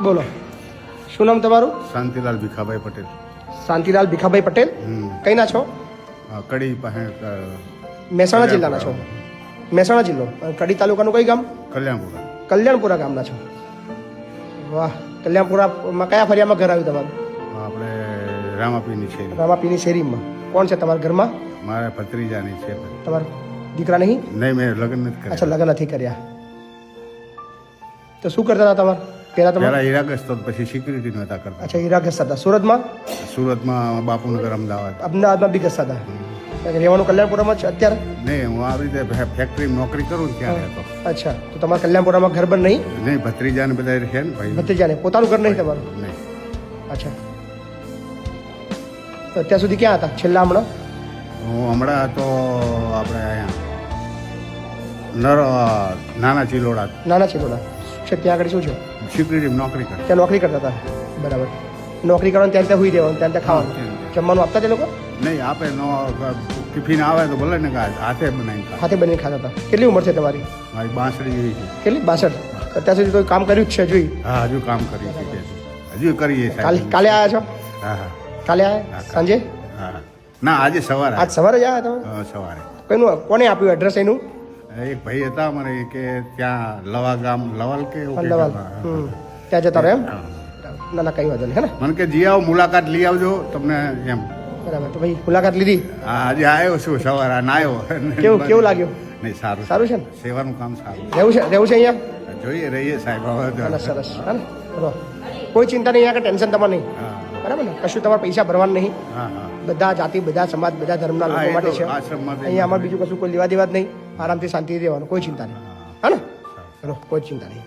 બોલો, શું નામ તમારું? શાંતિલાલ ભીખાભાઈ પટેલ. શાંતિલાલ ભીખાભાઈ પટેલ. કઈ ના છો? કડી પાસે મહેસાણા જિલ્લાના છો? મહેસાણા જિલ્લો. કડી તાલુકાનું કઈ ગામ? કલ્યાણપુરા. કલ્યાણપુરા ગામના છો. વાહ, કલ્યાણપુરામાં કયા ફરિયામાં ઘર આવ્યું તમારું? આપણે રામાપીની શેરી. રામાપીની શેરીમાં. કોણ છે તમારા ઘરમાં? મારા ભત્રીજાની છે. તમારા દીકરા નહીં? નહીં, મેં લગ્ન નથી કર્યા. અચ્છા, લગ્ન નથી કર્યા. તો શું કરતા હતા તમારે પહેલા? તમે પહેલા હીરાગસ્ત હતો, પછી સિક્યુરિટી નહોતા કરતા. અચ્છા, હીરાગસ્ત હતા. સુરતમાં? સુરતમાં બાપુનગર, અમદાવાદ. અમદાવાદમાં બી ગસ્તા હતા. રહેવાનું કલ્યાણપુરામાં છે અત્યારે? નહીં, હું આવી રીતે ફેક્ટરીમાં નોકરી કરું ને ત્યાં રહેતો. અચ્છા, તો તમારા કલ્યાણપુરામાં ઘર પણ નહીં? નહીં, ભત્રીજાને બધા છે ને ભાઈ. ભત્રીજાને પોતાનું ઘર નહીં તમારું? નહીં. અચ્છા, તો અત્યાર સુધી ક્યાં હતા છેલ્લા હમણાં? હું હમણાં તો આપણે અહીંયા નાના ચિલોડા. નાના ચિલોડા છે, ત્યાં આગળ શું છે? સિક્યુરિટી નોકરી કરે. ત્યાં નોકરી કરતા હતા. બરાબર. નોકરી કરવાનું ત્યાં ત્યાં સુઈ દેવાનું, ત્યાં ત્યાં ખાવાનું, જમવાનું આપતા તે લોકો? નહીં આપે. ટિફિન આવે તો ભલે ને હાથે બનાવી ખાય. હાથે બનીને ખાતા હતા. કેટલી ઉંમર છે તમારી? મારી 62 જેવી છે. કેટલી? 62. અત્યાર સુધી કોઈ કામ કર્યું જ છે? જોઈ. હા, હજુ કામ કરી છે. હજુ કરીએ કાલે સાહેબ. કાલે આવ્યા છો? હા હા કાલે આવ્યા સાંજે? હા. ના, આજે સવારે. આજ સવારે જ આવ્યા તમે? સવારે. કોઈનું કોને આપ્યું એડ્રેસ એનું? એક ભાઈ હતા અમારે કે ત્યાં લવા ગામ લવલ કે એવું કંઈક. લવાલ. ત્યાં જતા રહો એમ? ના ના, કઈ વાંધો નહીં. હે ને? મને કે જી આવો, મુલાકાત લઈ આવજો તમને એમ. બરાબર. તો ભાઈ મુલાકાત લીધી? હા, આજે આવ્યો છું સવારે અને આવ્યો. કેવું લાગ્યું? નહીં, સારું. સારું છે ને? સેવાનું કામ સારું. રહેવું છે અહીંયા? જોઈએ રહીએ સાહેબ. હવે સરસ. હા ને? બરાબર. કોઈ ચિંતા નહીં, અહીંયા ટેન્શન તમારે નહીં. હા બરાબર ને? કશું તમારે પૈસા ભરવાનું નહીં. હા હા. બધા જાતિ, બધા સમાજ, બધા ધર્મના લોકો માટે છે. આશ્રમમાં અહીંયા અમારે બીજું કશું કોઈ લેવા દેવા જ નહીં. આરામથી શાંતિથી રહેવાનું, કોઈ ચિંતા નહીં. હા ને? ચલો, કોઈ ચિંતા નહીં.